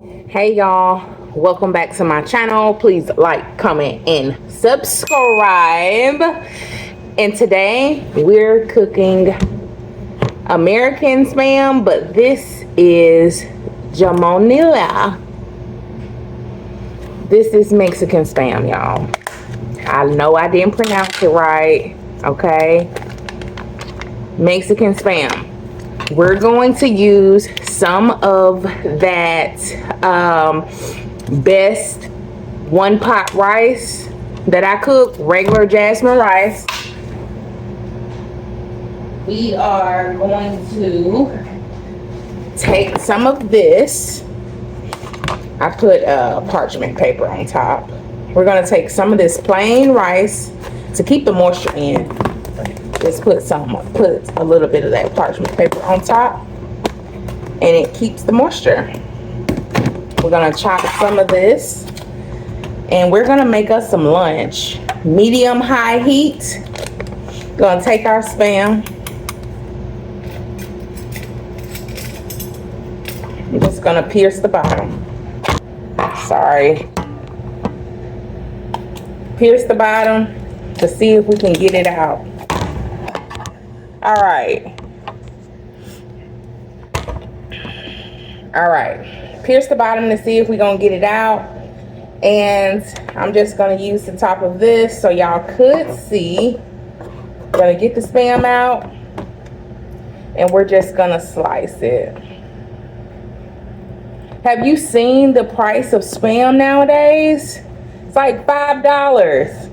Hey y'all, welcome back to my channel. Please like, comment, and subscribe. And today we're cooking American spam, but this is jamonilla. This is Mexican spam, y'all. I know I didn't pronounce it right, okay? Mexican spam. We're going to use some of that best one pot rice that I cook, regular jasmine rice. We are going to take some of this. I put parchment paper on top. We're going to take some of this plain rice to keep the moisture in. Just put a little bit of that parchment paper on top, and it keeps the moisture. We're gonna chop some of this, and we're gonna make us some lunch. Medium high heat. Gonna take our spam. I'm just gonna pierce the bottom. Sorry. Pierce the bottom to see if we can get it out. All right. Pierce the bottom to see if we're gonna get it out. And I'm just gonna use the top of this so y'all could see. Gonna get the spam out, and we're just gonna slice it. Have you seen the price of spam nowadays? It's like $5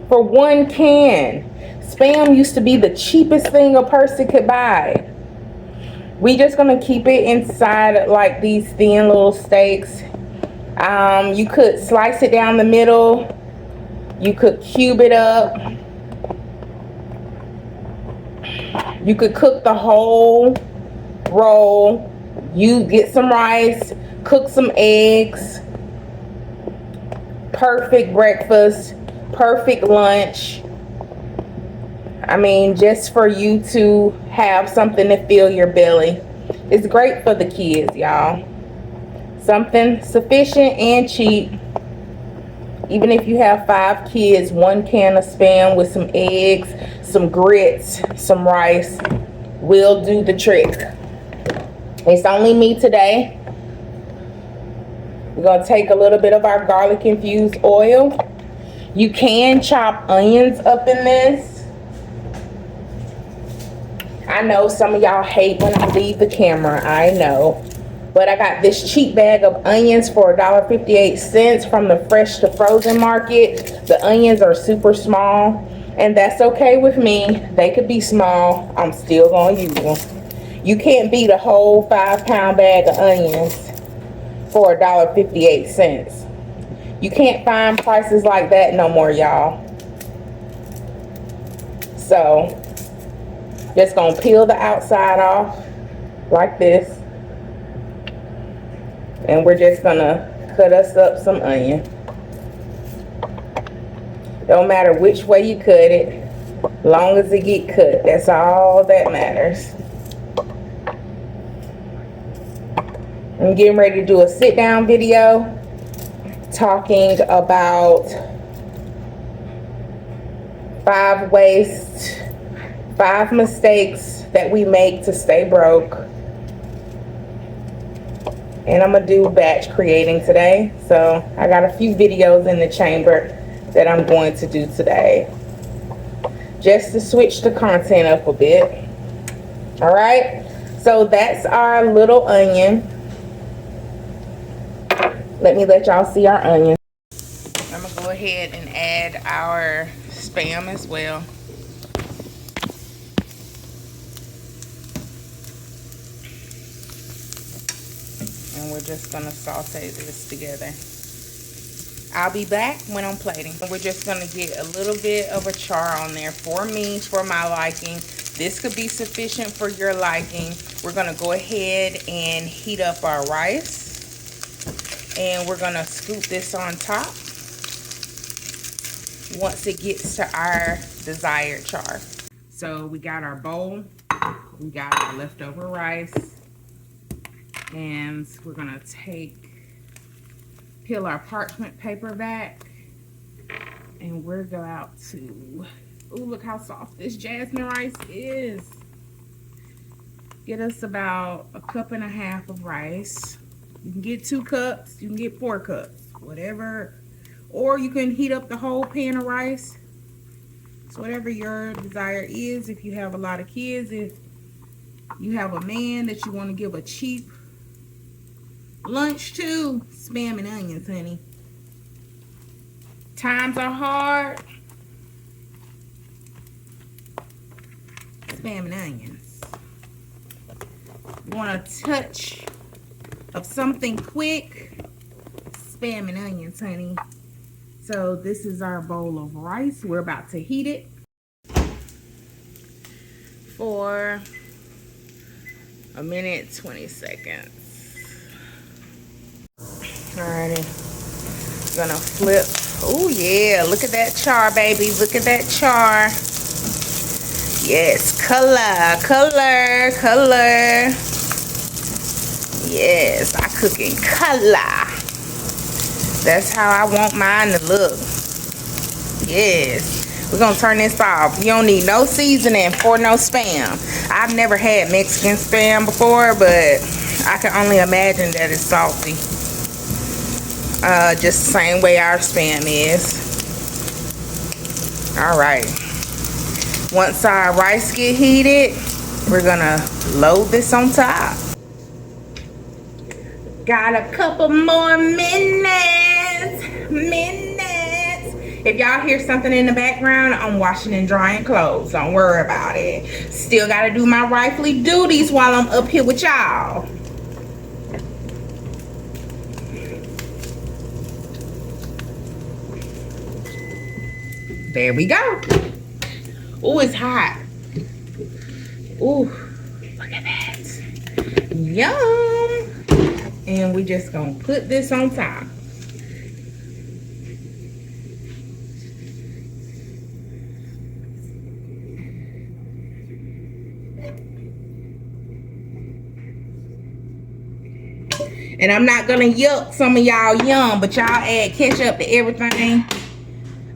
for one can. Spam used to be the cheapest thing a person could buy. We just gonna keep it inside like these thin little steaks. You could slice it down the middle. You could cube it up. You could cook the whole roll. You get some rice, cook some eggs. Perfect breakfast, perfect lunch. I mean, just for you to have something to fill your belly. It's great for the kids, y'all. Something sufficient and cheap. Even if you have 5 kids, 1 can of spam with some eggs, some grits, some rice will do the trick. It's only me today. We're gonna take a little bit of our garlic infused oil. You can chop onions up in this. I know some of y'all hate when I leave the camera, I know. But I got this cheap bag of onions for $1.58 from the fresh to frozen market. The onions are super small, and that's okay with me. They could be small, I'm still gonna use them. You can't beat a whole 5-pound bag of onions for $1.58. You can't find prices like that no more, y'all. So, just gonna peel the outside off like this. And we're just gonna cut us up some onion. Don't matter which way you cut it, long as it get cut, that's all that matters. I'm getting ready to do a sit down video talking about 5 mistakes that we make to stay broke. And I'm gonna do batch creating today. So I got a few videos in the chamber that I'm going to do today, just to switch the content up a bit. All right, so that's our little onion. Let me let y'all see our onion. I'm gonna go ahead and add our spam as well. And we're just gonna saute this together. I'll be back when I'm plating. We're just gonna get a little bit of a char on there for me, for my liking. This could be sufficient for your liking. We're gonna go ahead and heat up our rice. And we're gonna scoop this on top once it gets to our desired char. So we got our bowl, we got our leftover rice, And we're gonna peel our parchment paper back, and we're go out to, ooh, look how soft this jasmine rice is. Get us about 1.5 cups of rice. You can get 2 cups, you can get 4 cups, whatever. Or you can heat up the whole pan of rice. So whatever your desire is. If you have a lot of kids, if you have a man that you want to give a cheap lunch to, spam and onions, honey. Times are hard. Spam and onions. You want a touch of something quick? Spam and onions, honey. So this is our bowl of rice. We're about to heat it for 1 minute 20 seconds. Alrighty, gonna flip. Oh yeah, look at that char, baby. Look at that char. Yes, color. Yes, I cook in color. That's how I want mine to look. Yes, we're gonna turn this off. You don't need no seasoning for no spam. I've never had Mexican spam before, but I can only imagine that it's salty. Just the same way our spam is. All right. Once our rice get heated, we're gonna load this on top. Got a couple more minutes. If y'all hear something in the background, I'm washing and drying clothes. Don't worry about it. Still gotta do my wifely duties while I'm up here with y'all. There we go. Oh, it's hot. Ooh, look at that. Yum. And we just gonna put this on top. And I'm not gonna yuck some of y'all yum, but y'all add ketchup to everything.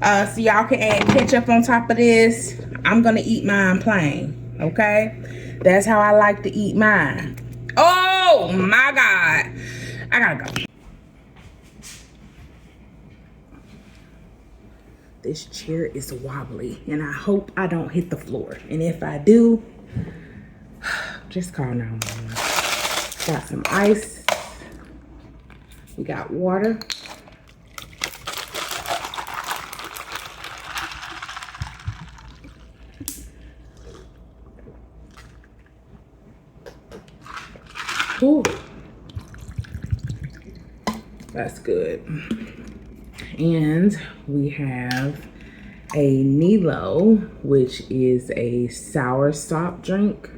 So y'all can add ketchup on top of this. I'm gonna eat mine plain, okay? That's how I like to eat mine. Oh my God, I gotta go. This chair is wobbly, and I hope I don't hit the floor. And if I do, just call 911. Got some ice. We got water. Ooh, that's good. And we have a Nilo, which is a sour stop drink.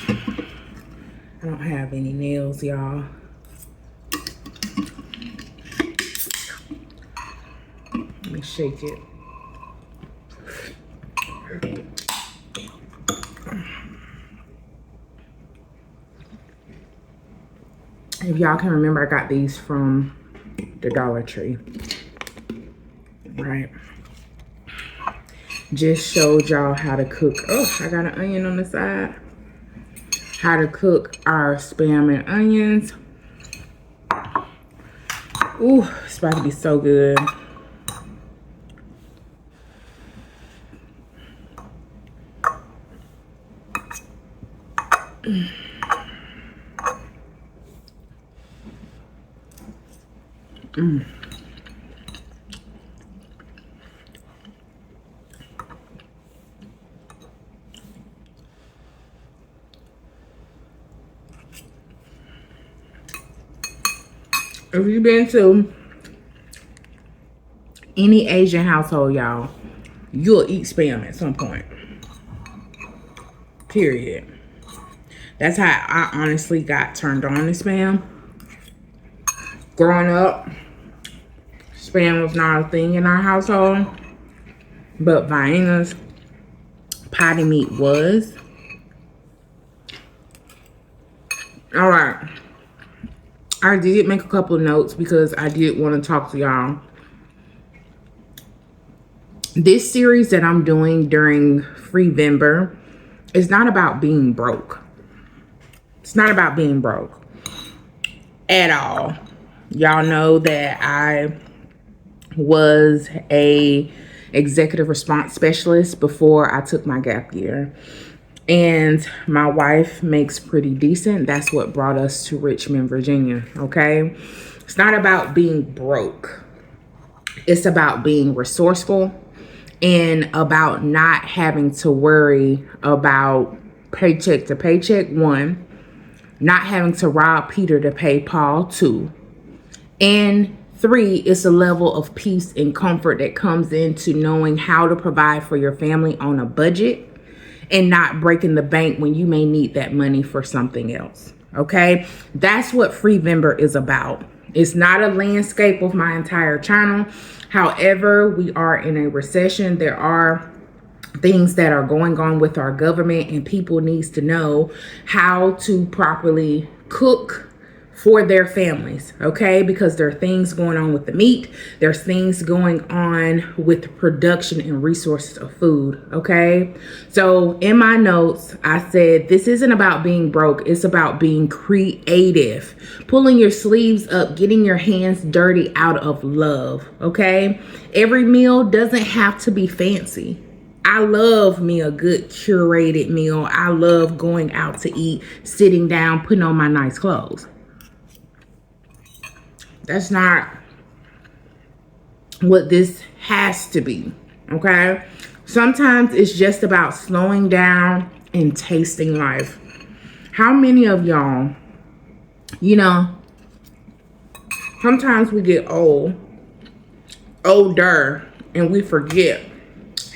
I don't have any nails, y'all. Let me shake it. If y'all can remember, I got these from the Dollar Tree. Right. Just showed y'all how to cook. Oh, I got an onion on the side. How to cook our spam and onions. Ooh, it's about to be so good. If you've been to any Asian household, y'all, you'll eat spam at some point. Period. That's how I honestly got turned on to spam. Growing up, spam was not a thing in our household, but Vienna's potty meat was. All right. I did make a couple of notes because I did want to talk to y'all. This series that I'm doing during Freevember is not about being broke. It's not about being broke at all. Y'all know that I was a executive response specialist before I took my gap year. And my wife makes pretty decent. That's what brought us to Richmond, Virginia, okay? It's not about being broke. It's about being resourceful and about not having to worry about paycheck to paycheck, 1, not having to rob Peter to pay Paul, 2, and 3, it's a level of peace and comfort that comes into knowing how to provide for your family on a budget and not breaking the bank when you may need that money for something else, okay? That's what Freevember is about. It's not a landscape of my entire channel. However, we are in a recession. There are things that are going on with our government, and people needs to know how to properly cook for their families, okay? Because there are things going on with the meat. There's things going on with the production and resources of food, okay? So in my notes, I said, this isn't about being broke. It's about being creative, pulling your sleeves up, getting your hands dirty out of love, okay? Every meal doesn't have to be fancy. I love me a good curated meal. I love going out to eat, sitting down, putting on my nice clothes. That's not what this has to be, okay? Sometimes it's just about slowing down and tasting life. How many of y'all, sometimes we get older, and we forget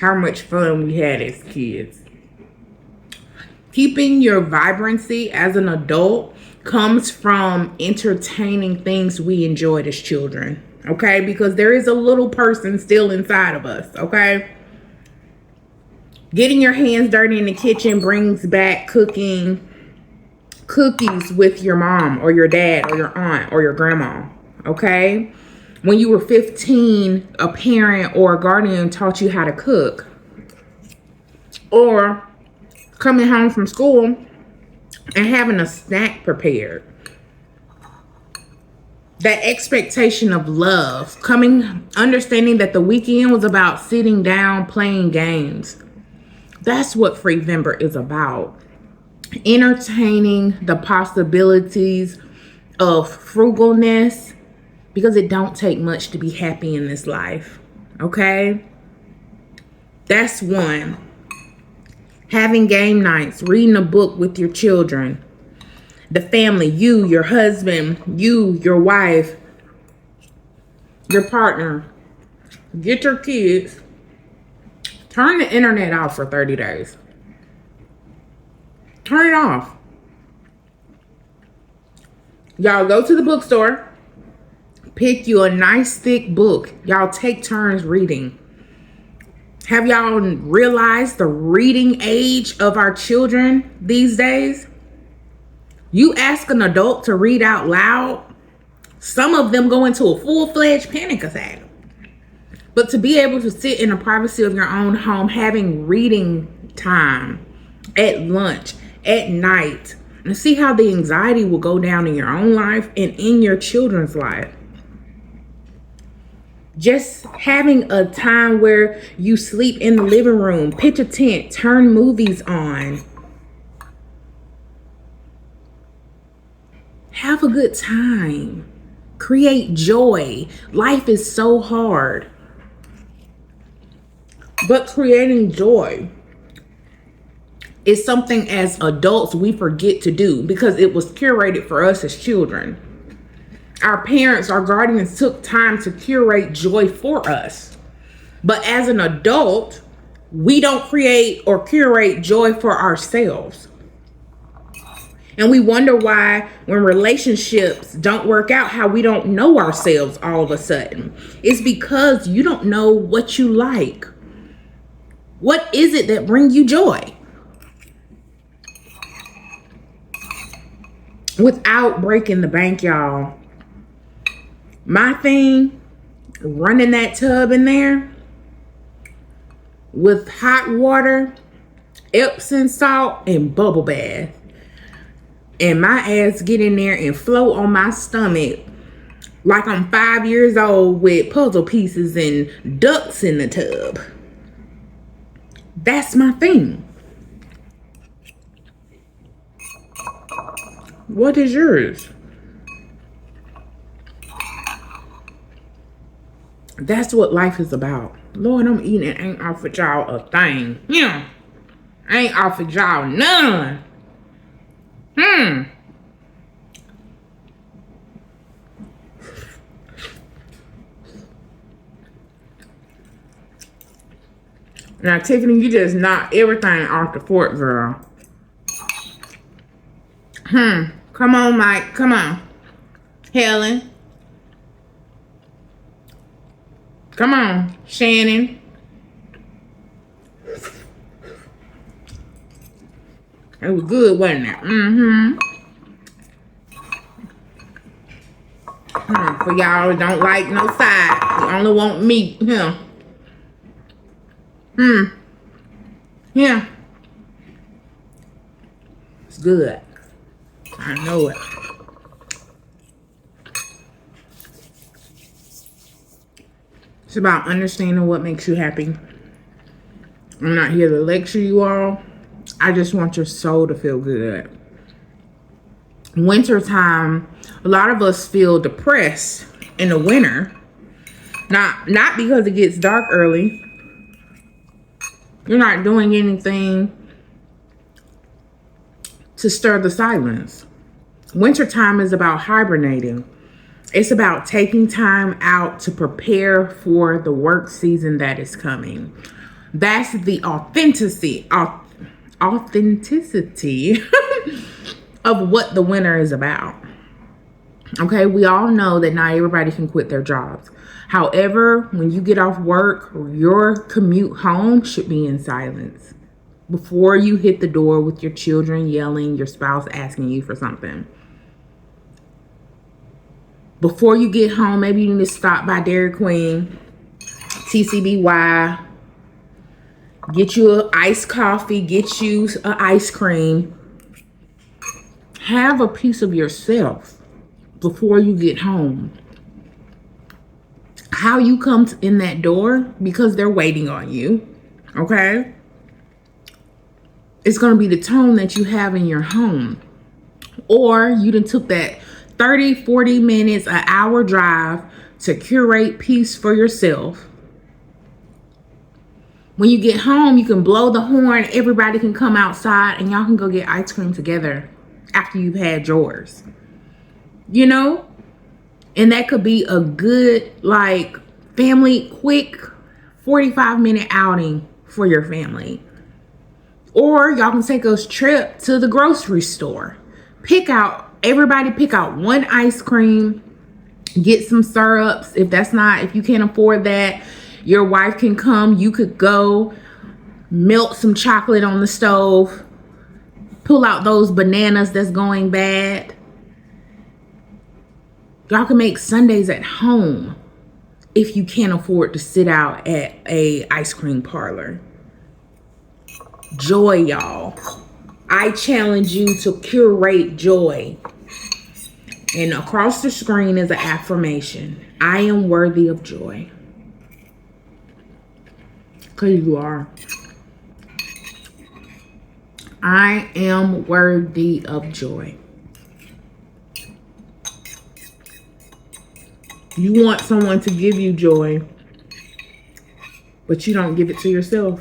how much fun we had as kids. Keeping your vibrancy as an adult comes from entertaining things we enjoyed as children, okay? Because there is a little person still inside of us, okay? Getting your hands dirty in the kitchen brings back cooking cookies with your mom or your dad or your aunt or your grandma, okay? When you were 15, a parent or a guardian taught you how to cook. Or coming home from school and having a snack prepared. That expectation of love, understanding that the weekend was about sitting down, playing games. That's what Freevember is about. Entertaining the possibilities of frugalness, because it don't take much to be happy in this life, okay? That's 1. Having game nights, reading a book with your children, the family, you, your husband, you, your wife, your partner. Get your kids. Turn the internet off for 30 days. Turn it off. Y'all go to the bookstore. Pick you a nice thick book. Y'all take turns reading. Have y'all realized the reading age of our children these days? You ask an adult to read out loud, some of them go into a full-fledged panic attack. But to be able to sit in the privacy of your own home, having reading time at lunch, at night, and see how the anxiety will go down in your own life and in your children's life. Just having a time where you sleep in the living room, pitch a tent, turn movies on. Have a good time. Create joy. Life is so hard. But creating joy is something as adults we forget to do because it was curated for us as children. Our parents, our guardians took time to curate joy for us. But as an adult, we don't create or curate joy for ourselves. And we wonder why when relationships don't work out, how we don't know ourselves all of a sudden. It's because you don't know what you like. What is it that brings you joy? without breaking the bank, y'all. My thing, running that tub in there with hot water, Epsom salt, and bubble bath. And my ass get in there and float on my stomach like I'm 5 years old with puzzle pieces and ducks in the tub. That's my thing. What is yours? That's what life is about. Lord, I'm eating and ain't offered y'all a thing. Yeah. I ain't offered y'all none. Now, Tiffany, you just knocked everything off the fork, girl. Come on, Mike. Come on. Helen. Come on, Shannon. It was good, wasn't it? For y'all who don't like no side, you only want meat. Yeah. It's good. I know it. It's about understanding what makes you happy. I'm not here to lecture you all. I just want your soul to feel good. Winter time, a lot of us feel depressed in the winter. Not because it gets dark early. You're not doing anything to stir the silence. Wintertime is about hibernating. It's about taking time out to prepare for the work season that is coming. That's the authenticity of what the winter is about. Okay, we all know that not everybody can quit their jobs. However, when you get off work, your commute home should be in silence. Before you hit the door with your children yelling, your spouse asking you for something. Before you get home, maybe you need to stop by Dairy Queen, TCBY, get you an iced coffee, get you an ice cream. Have a piece of yourself before you get home. How you come in that door, because they're waiting on you, okay? It's going to be the tone that you have in your home. Or you done took that 30, 40 minutes, an hour drive to curate peace for yourself. When you get home, you can blow the horn. Everybody can come outside and y'all can go get ice cream together after you've had yours. You know? And that could be a good, like, family, quick 45-minute outing for your family. Or y'all can take a trip to the grocery store. Everybody pick out one ice cream, get some syrups. If you can't afford that, your wife can come. You could go melt some chocolate on the stove, pull out those bananas that's going bad. Y'all can make Sundays at home if you can't afford to sit out at a ice cream parlor. Joy, y'all. I challenge you to curate joy. And across the screen is an affirmation. I am worthy of joy. Because you are. I am worthy of joy. You want someone to give you joy, but you don't give it to yourself.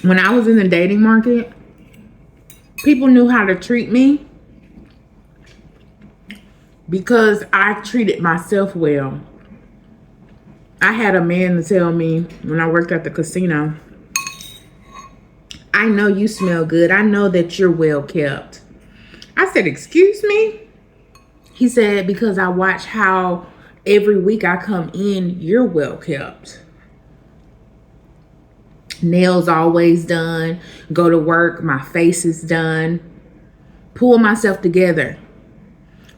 When I was in the dating market, people knew how to treat me because I treated myself well. I had a man to tell me when I worked at the casino, I know you smell good. I know that you're well kept. I said, excuse me? He said, because I watch how every week I come in, you're well kept. Nails always done. Go to work, my face is done. pull myself together.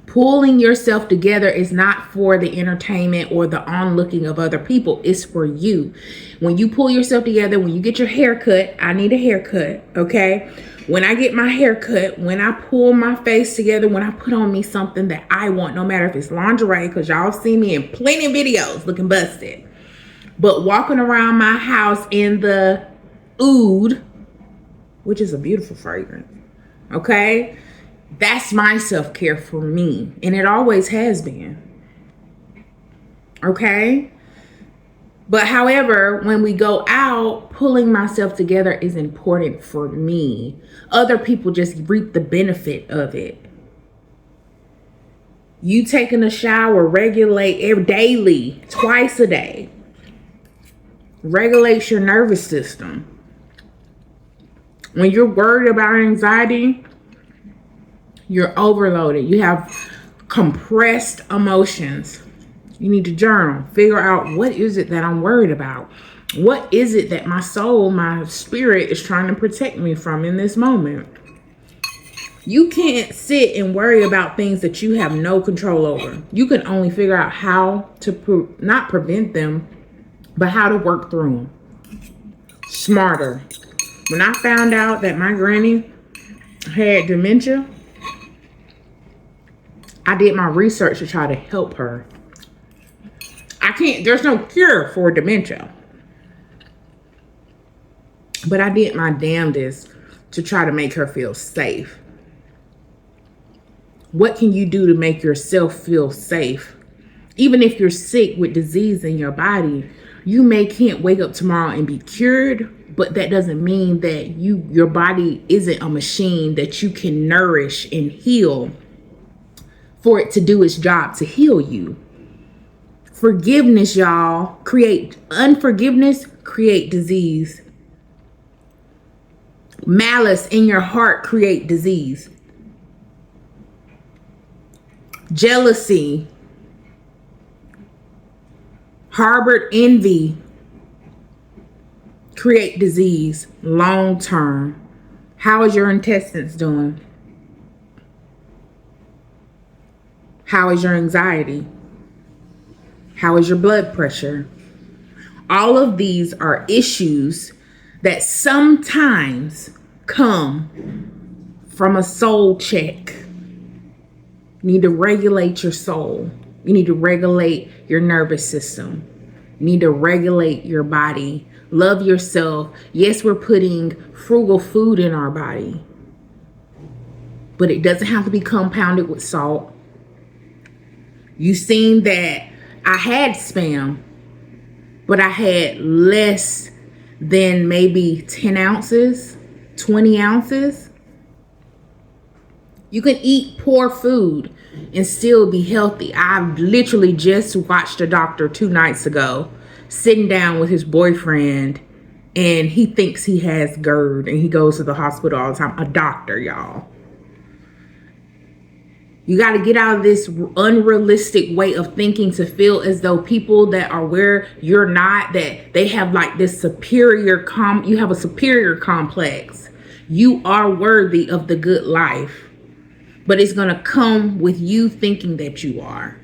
Pulling yourself together is not for the entertainment or the onlooking of other people. It's for you. When you pull yourself together, when you get your hair cut, I need a haircut, okay? When I get my hair cut, when I pull my face together, when I put on me something that I want, no matter if it's lingerie, because y'all see me in plenty of videos looking busted. But walking around my house in the oud, which is a beautiful fragrance, okay? That's my self-care for me. And it always has been. Okay? But however, when we go out, pulling myself together is important for me. Other people just reap the benefit of it. You taking a shower, regulate daily, twice a day. Regulates your nervous system. When you're worried about anxiety, you're overloaded. You have compressed emotions. You need to journal. Figure out, what is it that I'm worried about? What is it that my soul, my spirit is trying to protect me from in this moment? You can't sit and worry about things that you have no control over. You can only figure out how to not prevent them, but how to work through them. Smarter. When I found out that my granny had dementia, I did my research to try to help her. There's no cure for dementia. But I did my damnedest to try to make her feel safe. What can you do to make yourself feel safe? Even if you're sick with disease in your body, you can't wake up tomorrow and be cured, but that doesn't mean that your body isn't a machine that you can nourish and heal for it to do its job to heal you. Forgiveness, y'all, unforgiveness create disease. Malice in your heart create disease. Jealousy, harbored envy create disease long term. How is your intestines doing? How is your anxiety? How is your blood pressure? All of these are issues that sometimes come from a soul check. You need to regulate your soul. You need to regulate your nervous system. You need to regulate your body. Love yourself. Yes, we're putting frugal food in our body, but it doesn't have to be compounded with salt. You've seen that I had Spam, but I had less than maybe 10 ounces, 20 ounces. You can eat poor food and still be healthy. I literally just watched a doctor 2 nights ago, sitting down with his boyfriend, and he thinks he has GERD, and he goes to the hospital all the time. A doctor, y'all. You got to get out of this unrealistic way of thinking to feel as though people that are where you're not, that they have like this you have a superior complex. You are worthy of the good life, but it's going to come with you thinking that you are.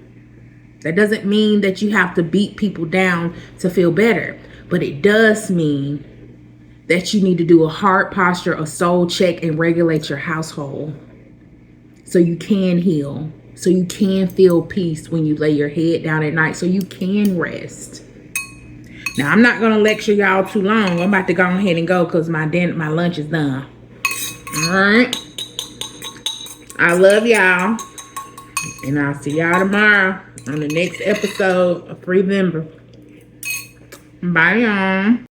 That doesn't mean that you have to beat people down to feel better, but it does mean that you need to do a heart posture, a soul check, and regulate your household. So you can heal, so you can feel peace when you lay your head down at night, so you can rest. Now, I'm not going to lecture y'all too long. I'm about to go ahead and go because my lunch is done. All right. I love y'all. And I'll see y'all tomorrow on the next episode of Freevember. Bye, y'all.